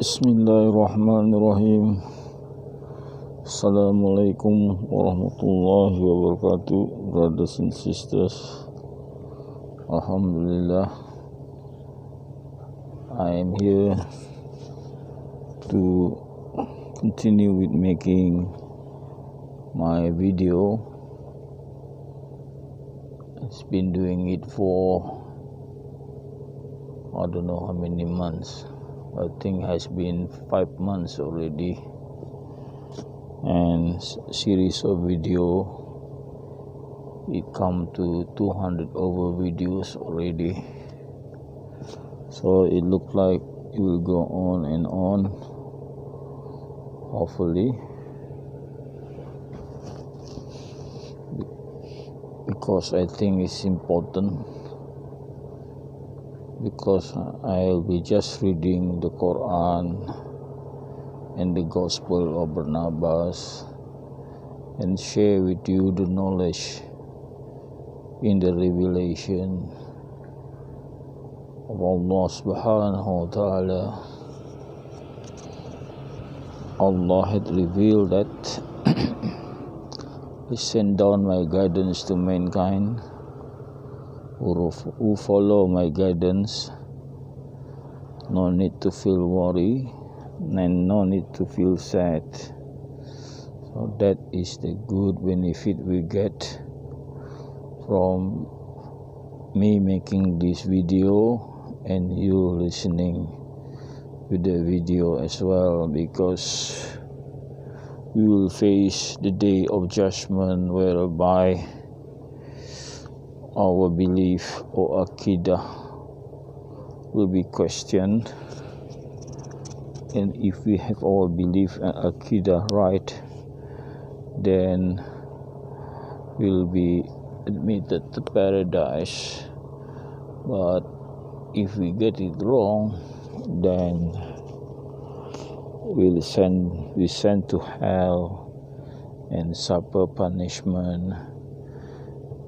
Bismillahirrahmanirrahim. Assalamualaikum warahmatullahi wabarakatuh, brothers and sisters. Alhamdulillah, I am here to continue with making my video. It's been doing it for I don't know how many months. I think has been 5 months already, and series of video, it come to 200 over videos already. So it looked like it will go on and on, hopefully, because I think it's important, because I'll be just reading the Koran and the Gospel of Barnabas and share with you the knowledge in the revelation of Allah subhanahu wa ta'ala. Allah had revealed that He sent down my guidance to mankind who follow my guidance. No need to feel worry and no need to feel sad. So that is the good benefit we get from me making this video and you listening to the video as well, because we will face the day of judgment whereby our belief or akidah will be questioned, and if we have our belief and akidah right, then we'll be admitted to paradise. But if we get it wrong, then we sent to hell and suffer punishment,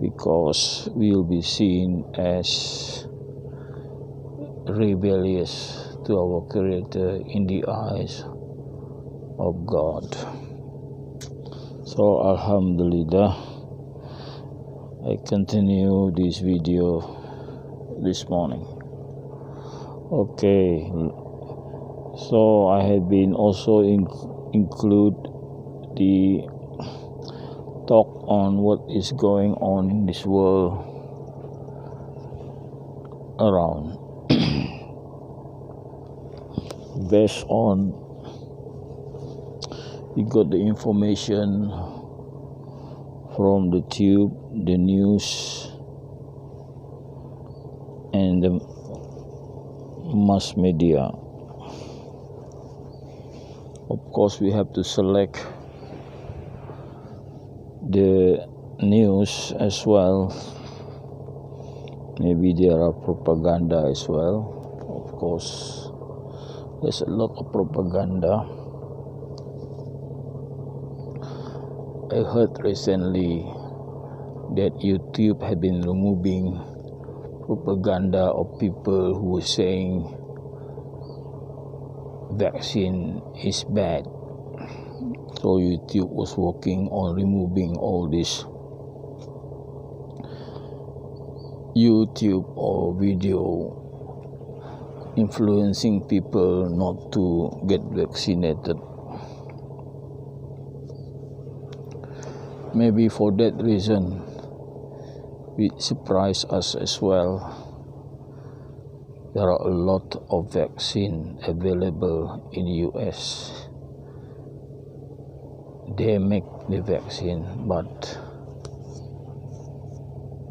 because we'll be seen as rebellious to our Creator in the eyes of God. So Alhamdulillah, I continue this video this morning. Okay, so I have been also include the talk on what is going on in this world around. Based on, we got the information from the tube, the news, and the mass media. Of course, we have to select the news as well. Maybe there are propaganda as well. Of course, there's a lot of propaganda. I heard recently that YouTube had been removing propaganda of people who were saying vaccine is bad. So YouTube was working on removing all this YouTube or video influencing people not to get vaccinated. Maybe for that reason, it surprised us as well. There are a lot of vaccine available in the US. They make the vaccine, but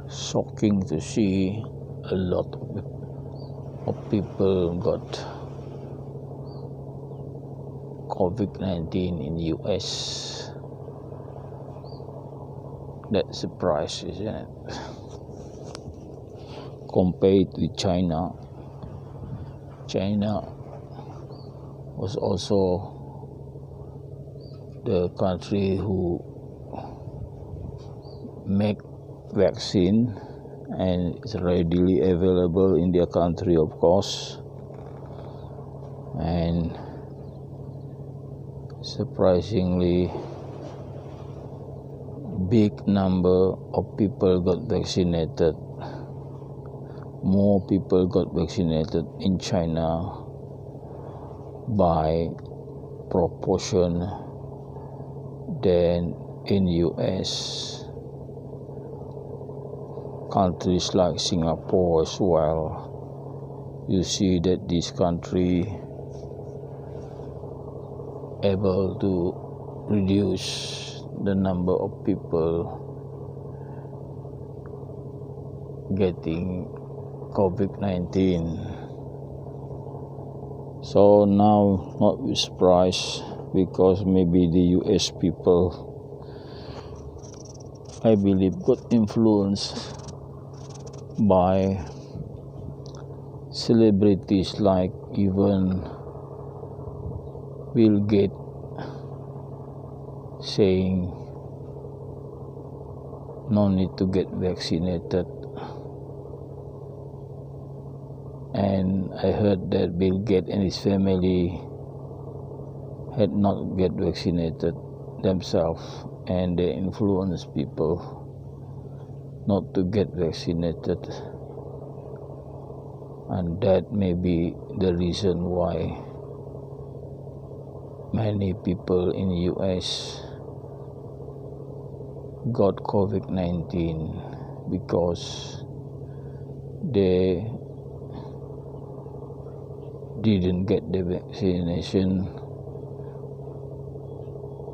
shocking to see a lot of people got COVID-19 in the US. That surprise, isn't it? Compared with China. China was also the country who make vaccine, and it's readily available in their country, of course, and surprisingly big number of people got vaccinated. More people got vaccinated in China by proportion than in US. Countries like Singapore as well. You see that this country able to reduce the number of people getting COVID-19. So now not be surprised because maybe the US people, I believe, got influenced by celebrities like even Bill Gates saying no need to get vaccinated. And I heard that Bill Gates and his family had not get vaccinated themselves, and they influence people not to get vaccinated, and that may be the reason why many people in the US got COVID-19 because they didn't get the vaccination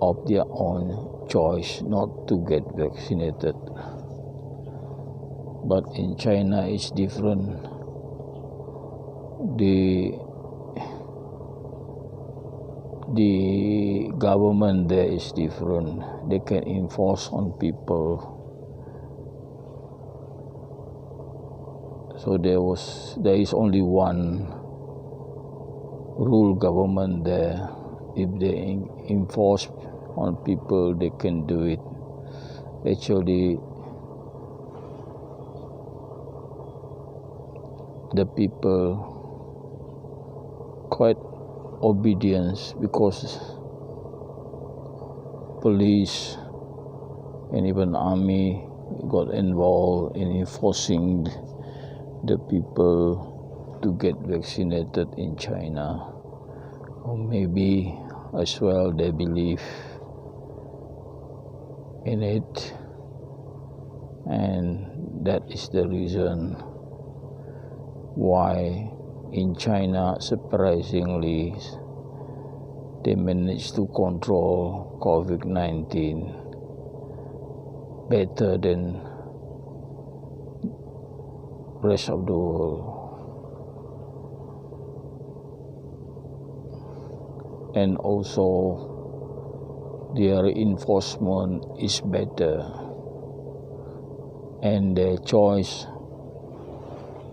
of their own choice not to get vaccinated. But in China it's different. The government there is different. They can enforce on people. So there is only one rule government there. If they enforce on people, they can do it. Actually, the people quite obedience because police and even army got involved in enforcing the people to get vaccinated in China. Or maybe as well they believe in it, and that is the reason why in China, surprisingly, they managed to control COVID-19 better than rest of the world. And also their enforcement is better, and their choice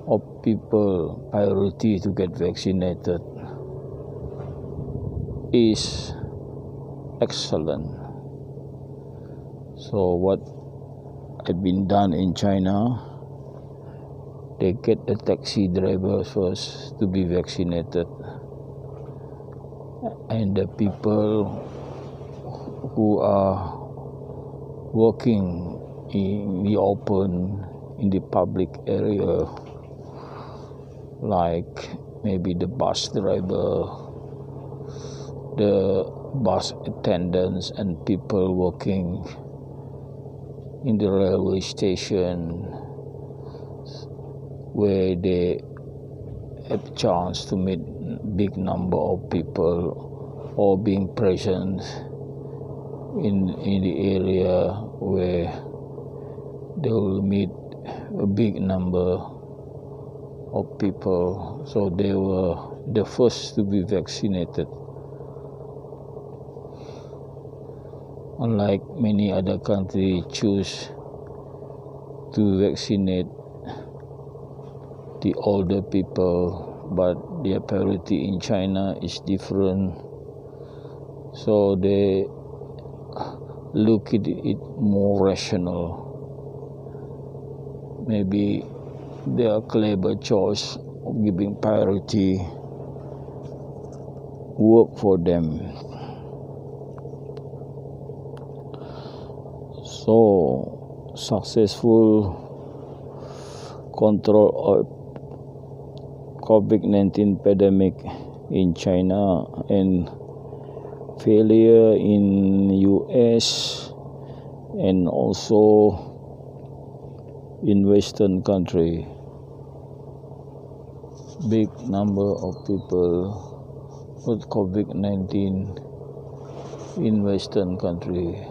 of people priority to get vaccinated is excellent. So what had been done in China, they get the taxi drivers first to be vaccinated, and the people who are working in the open, in the public area, like maybe the bus driver, the bus attendants, and people working in the railway station, where they have a chance to meet big number of people, or being present in the area where they will meet a big number of people. So they were the first to be vaccinated. Unlike many other countries choose to vaccinate the older people, but their priority in China is different. So they look at it more rational. Maybe their clever choice of giving priority work for them. So successful control of COVID-19 pandemic in China and failure in US and also in Western country. Big number of people with COVID-19 in Western country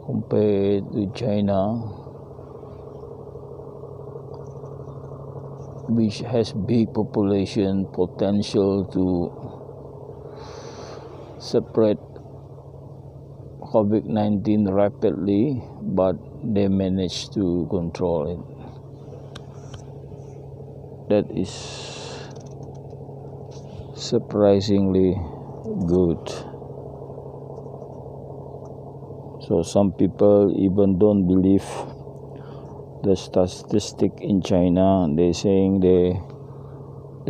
compared to China, which has big population potential to spread COVID-19 rapidly, but they managed to control it. That is surprisingly good. So some people even don't believe the statistic in China. They saying they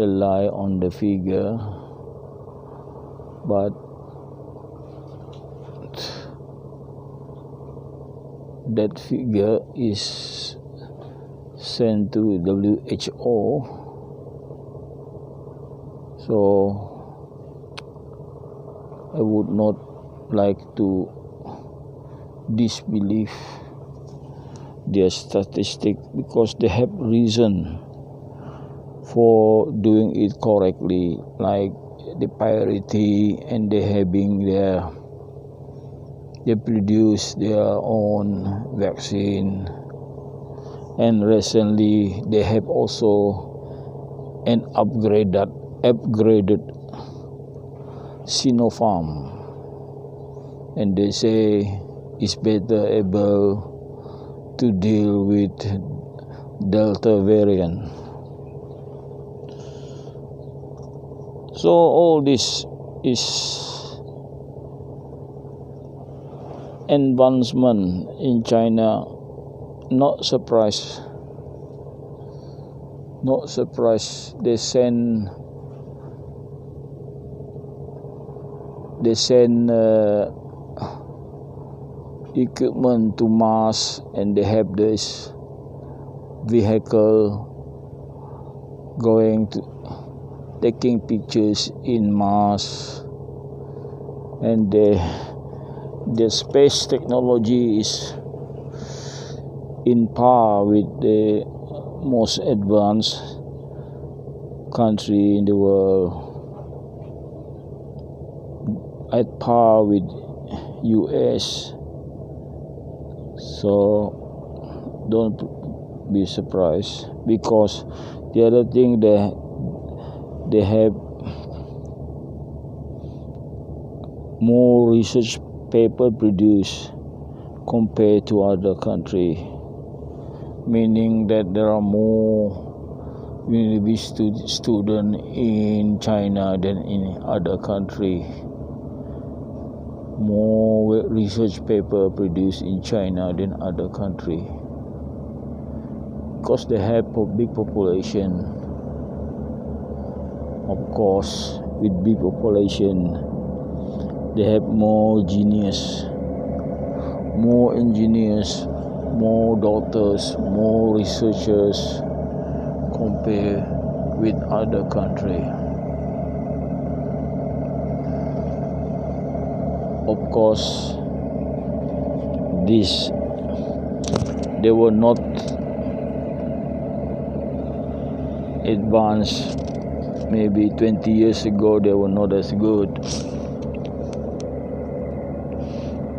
lie on the figure, but that figure is sent to WHO. So I would not like to disbelieve their statistic because they have reason for doing it correctly, like the priority, and they produce their own vaccine, and recently they have also an upgraded Sinopharm, and they say is better able to deal with Delta variant. So all this is advancement in China. Not surprised. They send equipment to Mars, and they have this vehicle going to taking pictures in Mars, and the space technology is in par with the most advanced country in the world, at par with US. So don't be surprised, because the other thing they have more research paper produced compared to other country, meaning that there are more university students in China than in other country. More research paper produced in China than other country, because they have a big population. Of course, with big population, they have more genius, more engineers, more doctors, more researchers compared with other country. Of course, they were not advanced. Maybe 20 years ago they were not as good,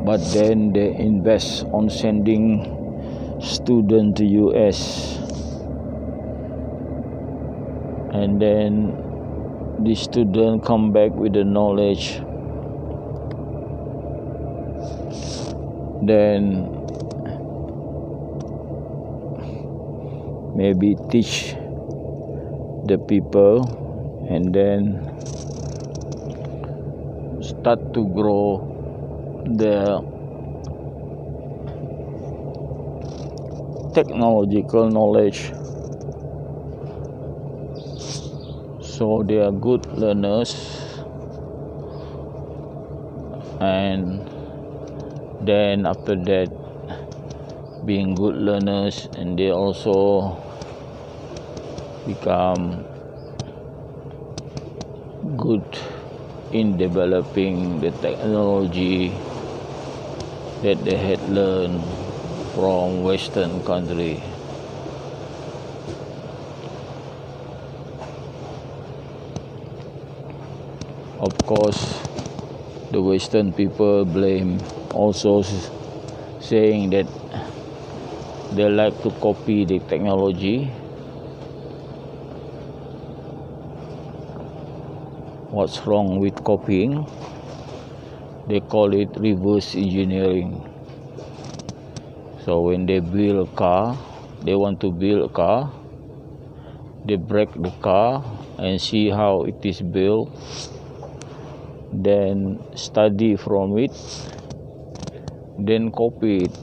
but then they invest on sending students to US, and then the student come back with the knowledge, then maybe teach the people, and then start to grow their technological knowledge. So they are good learners, and then after that being good learners, and they also become good in developing the technology that they had learned from Western country. Of course, the Western people blame, also saying that they like to copy the technology. What's wrong with copying? They call it reverse engineering. So when they build a car, they want to build a car, they break the car and see how it is built, then study from it, then copy it.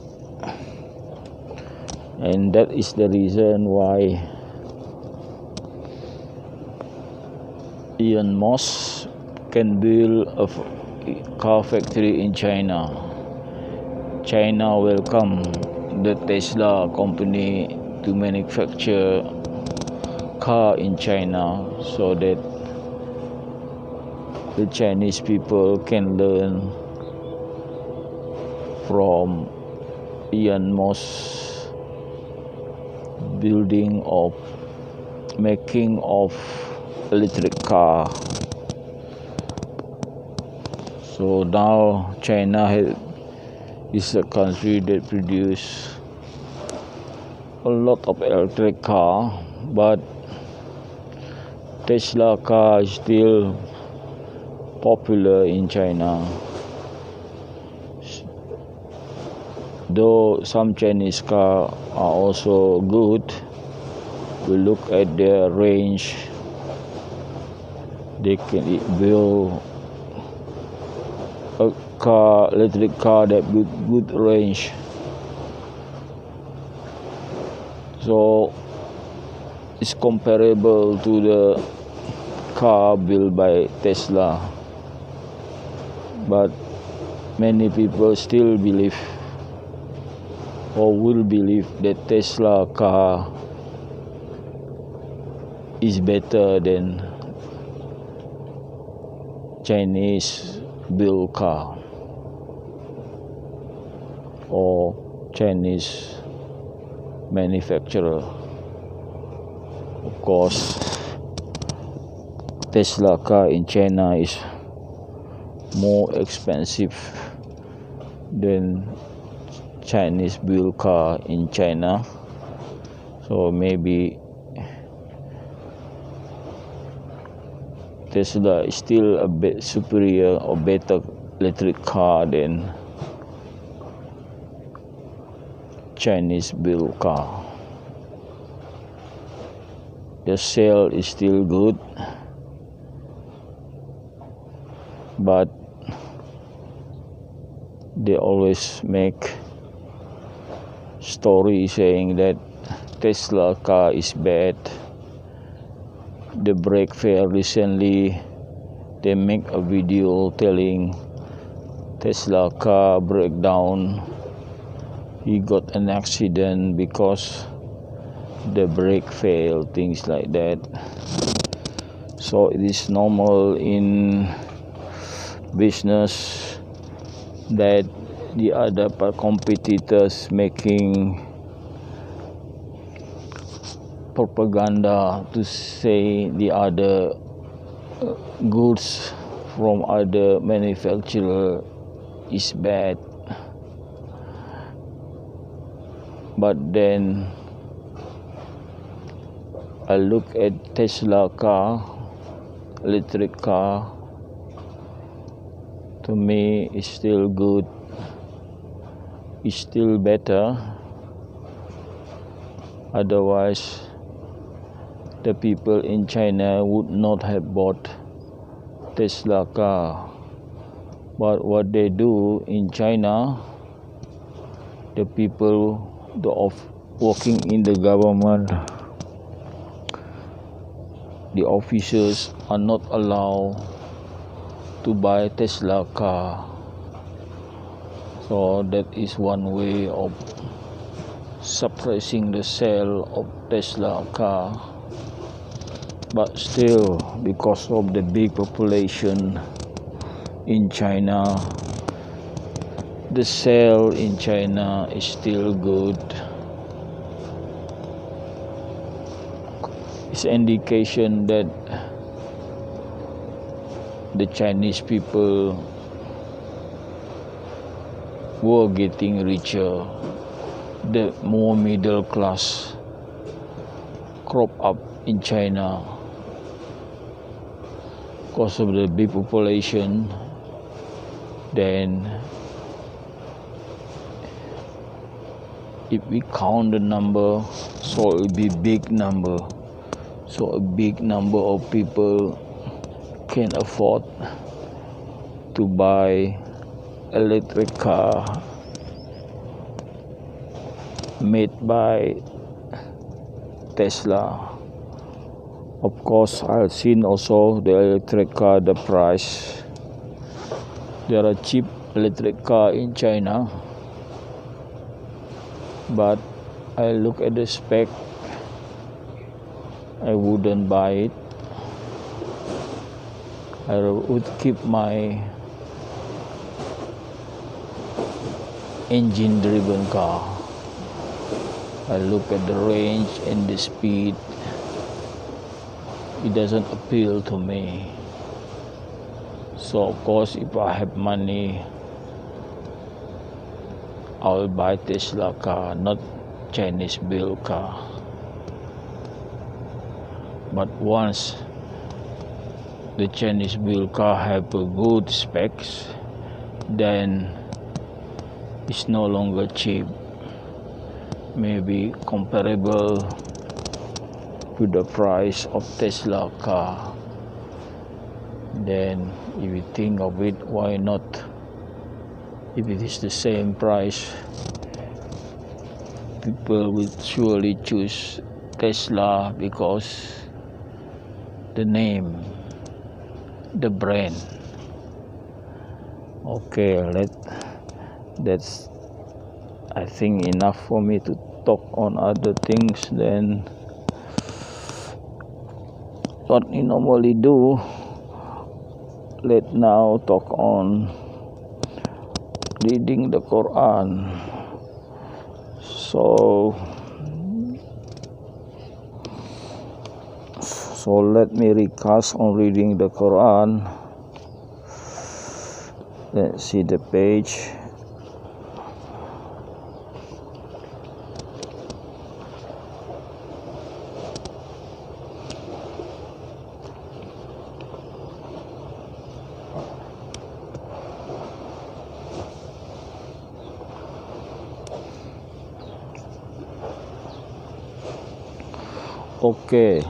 And that is the reason why Elon Musk can build a car factory in China. China welcome the Tesla company to manufacture car in China, so that the Chinese people can learn from Elon Musk's building of making of electric car. So now China is a country that produce a lot of electric car, but Tesla car is still popular in China. Though some Chinese cars are also good, we look at their range. They can build a car, electric car that with good range. So it's comparable to the car built by Tesla. But many people still believe or will believe that Tesla car is better than Chinese built car or Chinese manufacturer. Of course, Tesla car in China is more expensive than Chinese built car in China, so maybe Tesla is still a bit superior or better electric car than Chinese built car. The sale is still good, but they always make story saying that Tesla car is bad. The brake fair recently, they make a video telling Tesla car break down. He got an accident because the brake failed, things like that. So it is normal in business that the other competitors making propaganda to say the other goods from other manufacturer is bad. But then I look at Tesla car, electric car, to me it's still good, it's still better. Otherwise the people in China would not have bought Tesla car. But what they do in China, the people working in the government, the officers are not allowed to buy Tesla car. So that is one way of suppressing the sale of Tesla car, but still, because of the big population in China, the sale in China is still good. It's an indication that the Chinese people were getting richer. The more middle class crop up in China because of the big population. Then if we count the number, so it will be big number. So a big number of people can afford to buy electric car made by Tesla. Of course, I've seen also the electric car, the price. There are cheap electric car in China, but I look at the spec, I wouldn't buy it. I would keep my engine driven car. I look at the range and the speed. It doesn't appeal to me. So of course, if I have money, I will buy Tesla car, not Chinese built car. But once the Chinese built car have a good specs, then it's no longer cheap. Maybe comparable to the price of Tesla car. Then if you think of it, why not? If it is the same price, people will surely choose Tesla because the name, the brand. Okay, that's I think enough for me to talk on other things than what we normally do. Let's now talk on reading the Koran. So let me recast on reading the Quran. Let's see the page. Okay.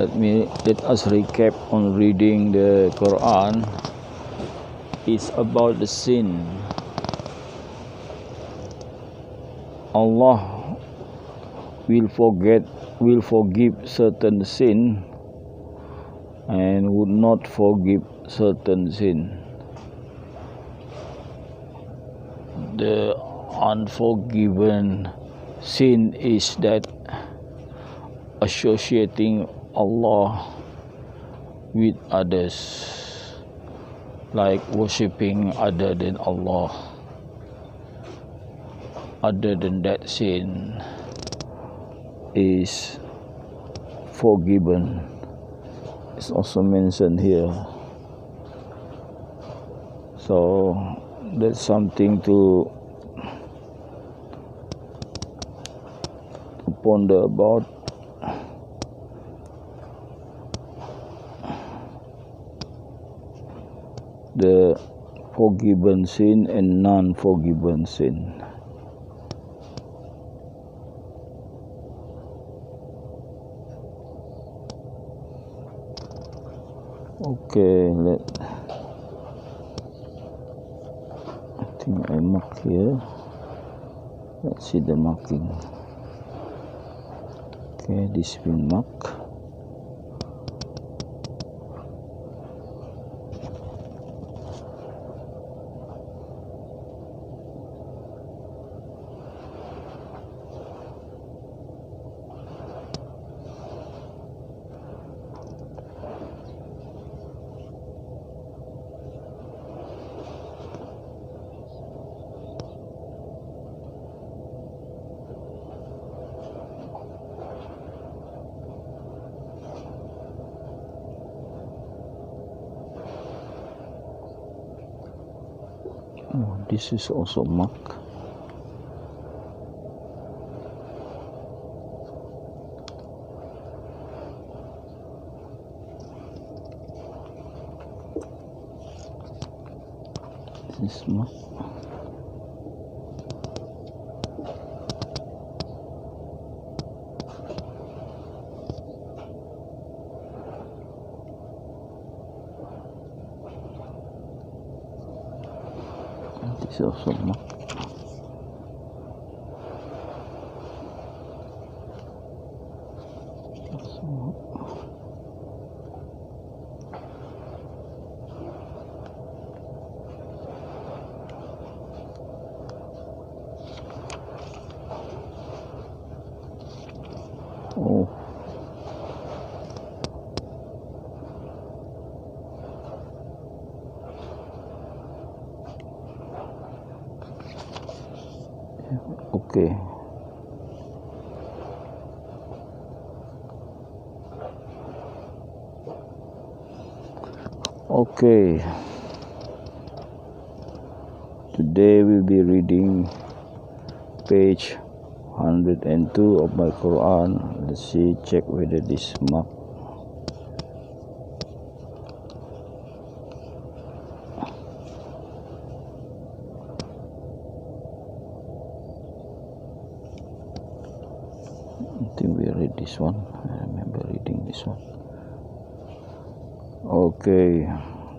Let us recap on reading the Quran. It's about the sin. Allah will forgive certain sin and would not forgive certain sin. The unforgiven sin is that associating Allah with others, like worshipping other than Allah. Other than that, sin is forgiven. It's also mentioned here. So that's something to ponder about. The forgiven sin and non-forgiven sin. Okay, I think I mark here. Let's see the marking. Okay, this will mark. Oh, this is also mark. This is mark. This is also mark. Oh. Okay. Okay. Today we'll be reading page 102 of my Quran. Let's see, check whether this mark. I think we read this one. I remember reading this one. Okay,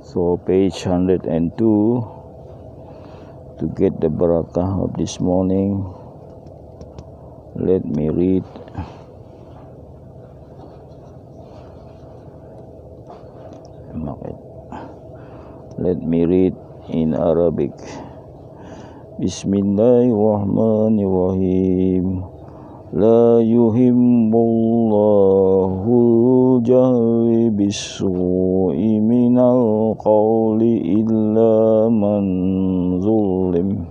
so page 102. To get the barakah of this morning, let me read. Let me read in Arabic. Bismillahirrahmanirrahim. La yuhibbullahu jahri bis-su'i minal qawli illa man zulim.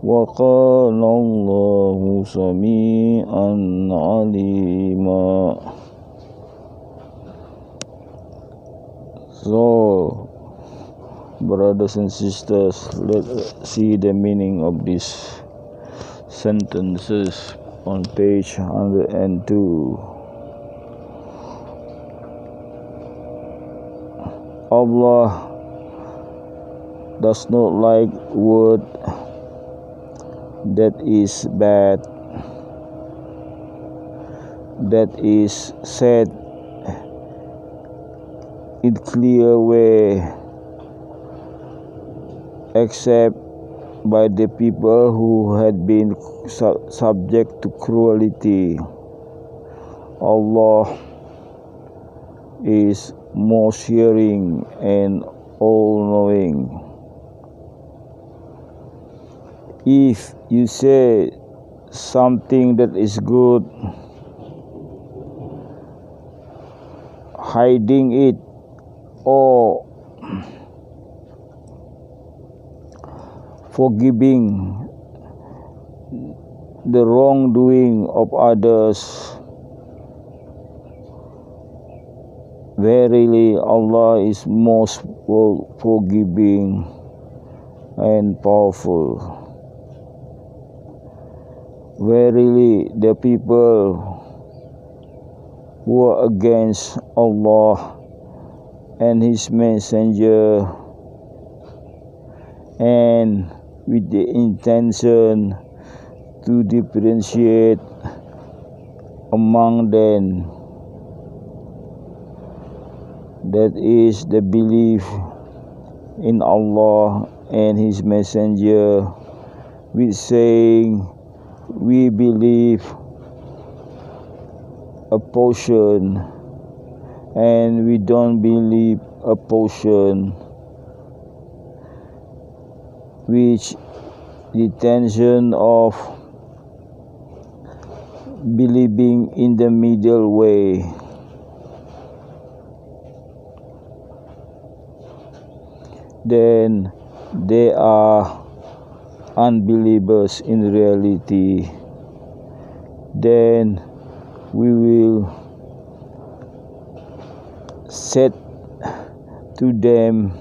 Wa qala Allahu sami'an alima. So, brothers and sisters, let's see the meaning of these sentences on page 102. Allah does not like word that is bad, that is said in clear way, except by the people who had been subject to cruelty. Allah is most hearing and all-knowing. If you say something that is good, hiding it or forgiving the wrongdoing of others, verily Allah is most forgiving and powerful. Verily the people who are against Allah and His Messenger, and with the intention to differentiate among them, that is the belief in Allah and His Messenger, with saying we believe a portion and we don't believe a portion, which the tension of believing in the middle way. Then they are unbelievers in reality. Then we will set to them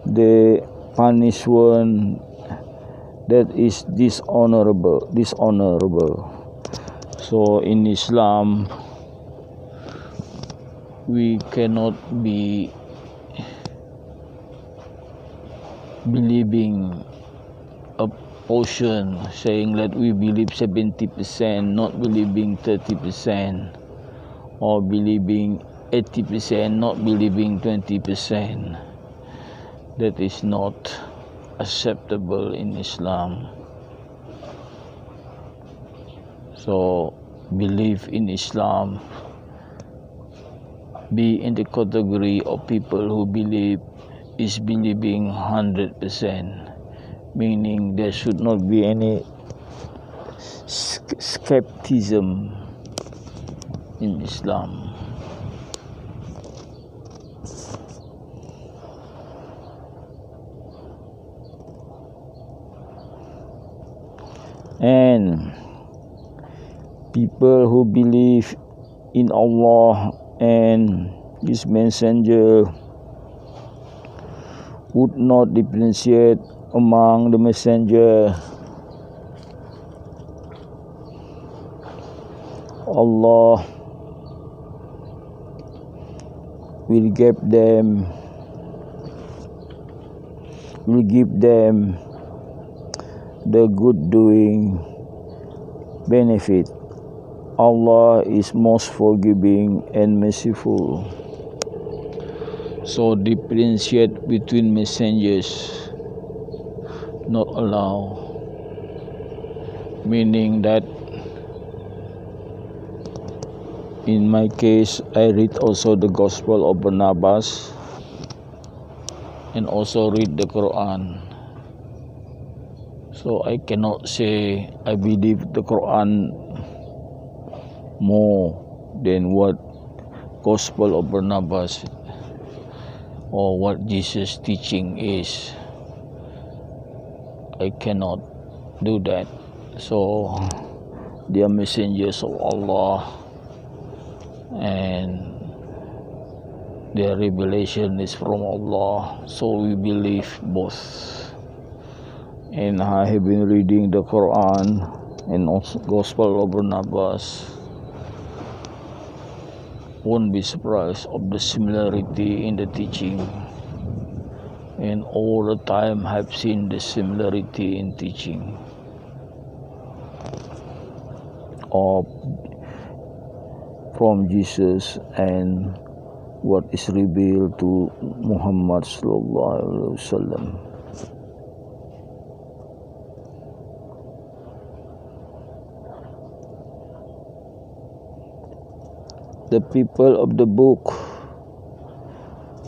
the punishment that is dishonorable. So in Islam, we cannot be believing a portion, saying that we believe 70%, not believing 30%, or believing 80%, not believing 20%. That is not acceptable in Islam. So belief in Islam be in the category of people who believe is believing 100%, meaning there should not be any skepticism in Islam. And people who believe in Allah and His Messenger would not differentiate among the messenger. Allah will give them the good doing benefit. Allah is most forgiving and merciful. So differentiate between messengers not allowed, meaning that in my case I read also the Gospel of Barnabas and also read the Quran. So I cannot say I believe the Quran more than what Gospel of Barnabas or what Jesus' teaching is. I cannot do that. So they are messengers of Allah and their revelation is from Allah. So we believe both. And I have been reading the Quran and also Gospel of Barnabas. Won't be surprised of the similarity in the teaching, and all the time have seen the similarity in teaching of from Jesus and what is revealed to Muhammad sallallahu alaihi wasallam. The people of the book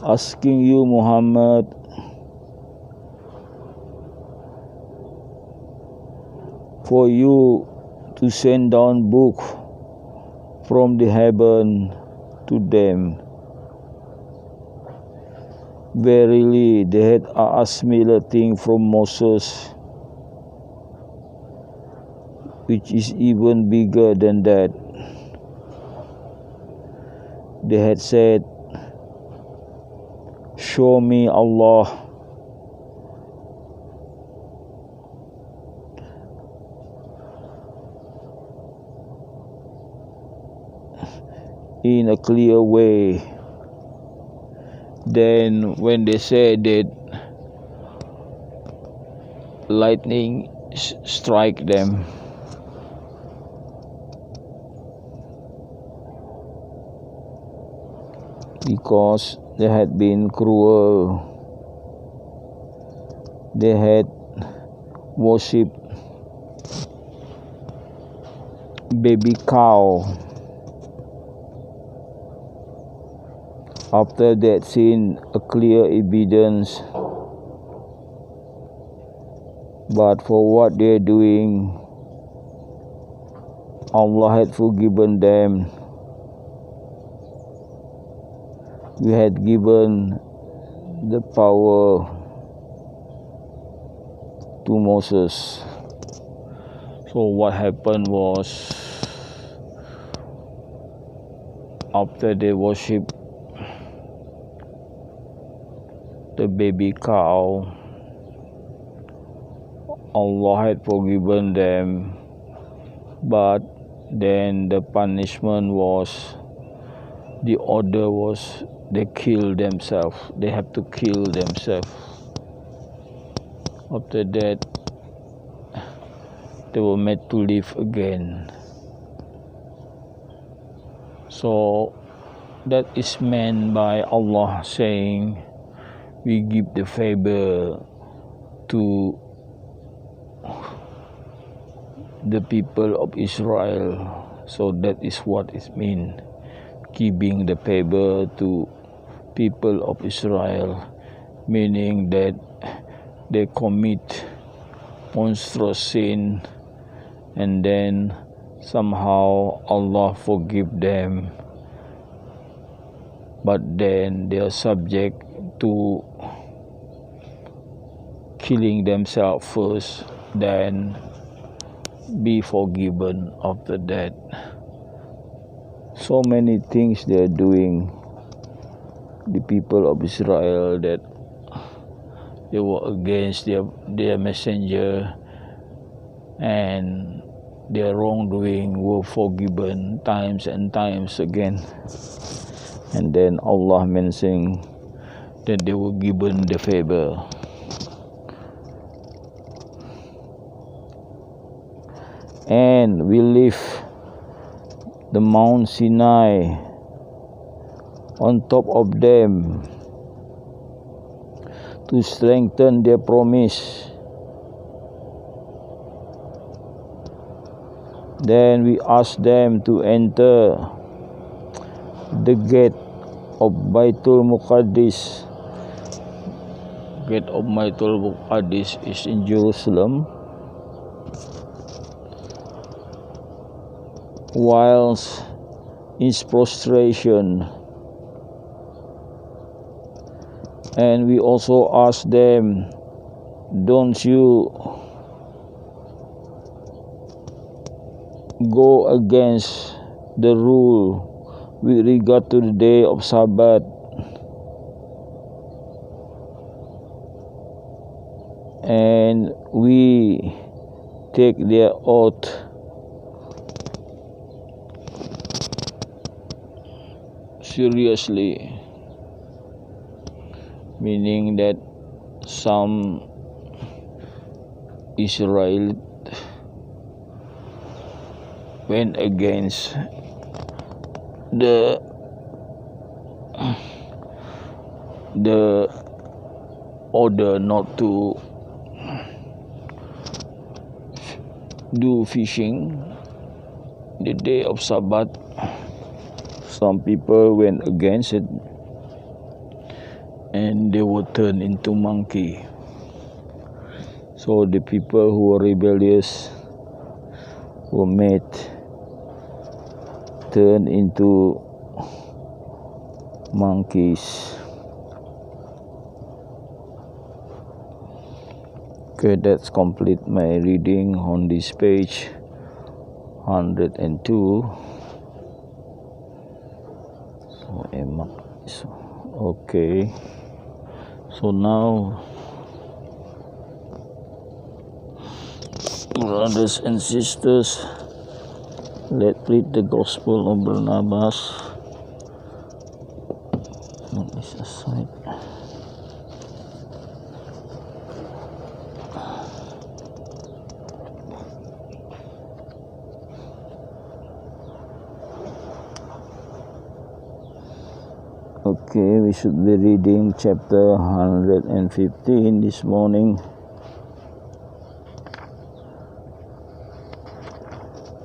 asking you, Muhammad, for you to send down book from the heaven to them. Verily, they had asked me a thing from Moses, which is even bigger than that. They had said, show me Allah. In a clear way. Then when they said that, lightning strike them. Because they had been cruel, they had worshipped baby cow. After they had seen a clear evidence, but for what they are doing, Allah had forgiven them. We had given the power to Moses. So what happened was, after they worshipped the baby cow, Allah had forgiven them, but then the punishment was, the order was, they kill themselves. They have to kill themselves. After that, they were made to live again. So that is meant by Allah saying, we give the favor to the people of Israel. So that is what it means, giving the favor to people of Israel, meaning that they commit monstrous sin and then somehow Allah forgive them, but then they are subject to killing themselves first, then be forgiven after that. So many things they are doing, the people of Israel, that they were against their messenger, and their wrongdoing were forgiven times and times again. And then Allah mentioning that they were given the favor. And we lift the Mount Sinai on top of them to strengthen their promise. Then we ask them to enter the gate of Baitul Muqaddis. Gate of Baitul Muqaddis is in Jerusalem. Whilst in prostration, and we also ask them, don't you go against the rule with regard to the day of Sabbath, and we take their oath seriously, meaning that some Israel went against the order not to do fishing the day of Sabbath. Some people went against it, and they were turned into monkey. So the people who were rebellious were made turned into monkeys. Okay, that's complete my reading on this page 102. Okay, so now, brothers and sisters, let's read the Gospel of Barnabas. Put this aside. Okay, we should be reading chapter 115 this morning.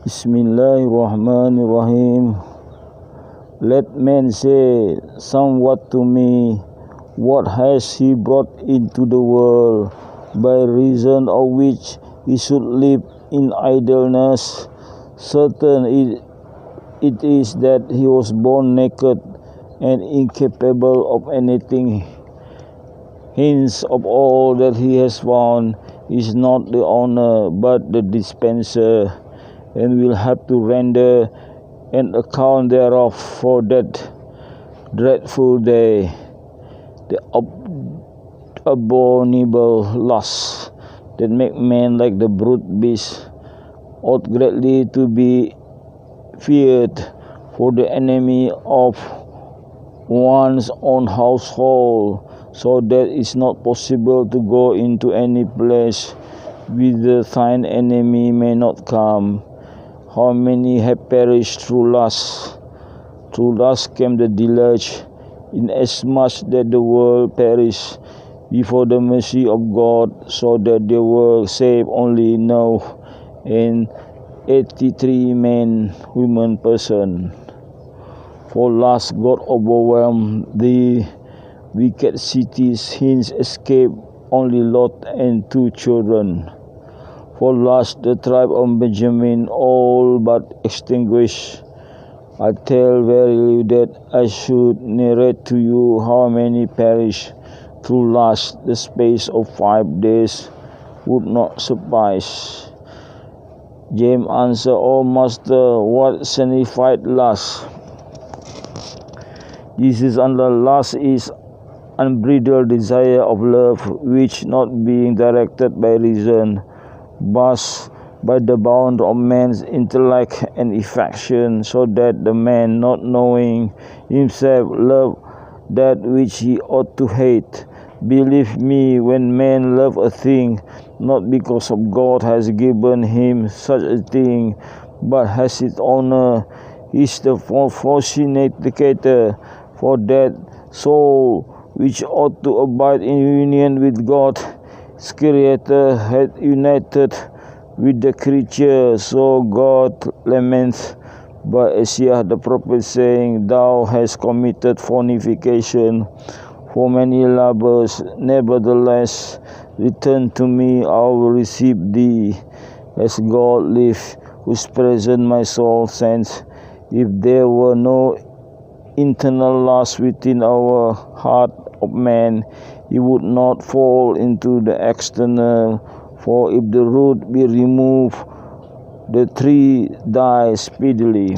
Bismillahirrahmanirrahim. Let men say somewhat to me, what has he brought into the world, by reason of which he should live in idleness? Certain it is that he was born naked and incapable of anything. Hence of all that he has found is not the owner but the dispenser, and will have to render an account thereof for that dreadful day. The abominable lust that make men like the brute beast, ought greatly to be feared, for the enemy of one's own household, so that it's not possible to go into any place whither thine enemy may not come. How many have perished through lust? Through lust came the deluge, inasmuch that the world perished before the mercy of God, so that there were saved only Noah and 83 men, women, person. For lust God overwhelmed the wicked cities, hence escaped only Lot and 2 children. For lust the tribe of Benjamin all but extinguished. I tell verily that I should narrate to you how many perish through lust. The space of 5 days would not suffice. James answered, O Master, what signified lust? Jesus answered, lust is unbridled desire of love, which not being directed by reason, but by the bound of man's intellect and affection, so that the man, not knowing himself, love that which he ought to hate. Believe me, when man love a thing, not because of God has given him such a thing, but has its owner, he is the facilitator for that soul which ought to abide in union with God. His Creator had united with the creature, so God laments by Isaiah the prophet, saying, Thou hast committed fornication. For many lovers, nevertheless, return to me, I will receive thee. As God lives, whose presence my soul sends, if there were no internal lust within our heart of man, he would not fall into the external. For if the root be removed, the tree dies speedily.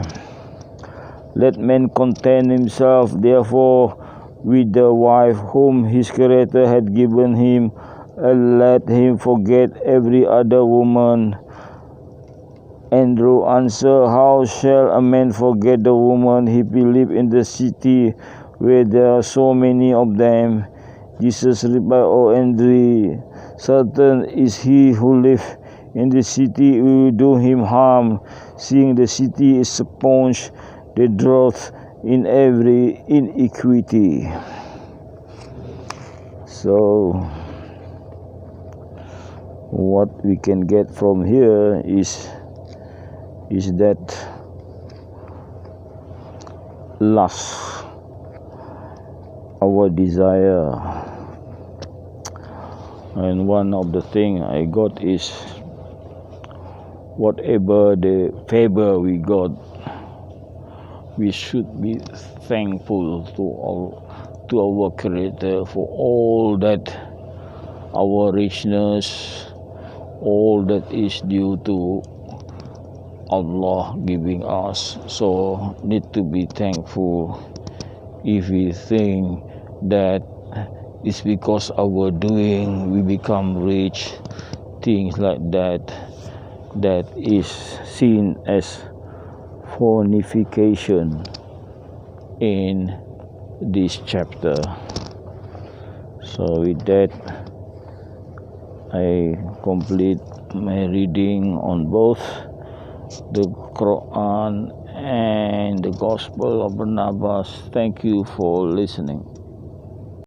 Let man content himself, therefore, with the wife whom his Creator had given him, and let him forget every other woman. Andrew answered, How shall a man forget the woman he believed in the city where there are so many of them? Jesus replied, O Andrew, certain is he who lives in the city will do him harm, seeing the city is sponge that dwelleth in every iniquity. So, what we can get from here is that lust, our desire, and one of the things I got is whatever the favor we got, we should be thankful to our Creator for all that, our richness, all that is due to Allah giving us. So need to be thankful. If we think that it's because our doing we become rich, things like that, that is seen as fornication in this chapter. So with that, I complete my reading on both the Quran and the Gospel of Barnabas. Thank you for listening.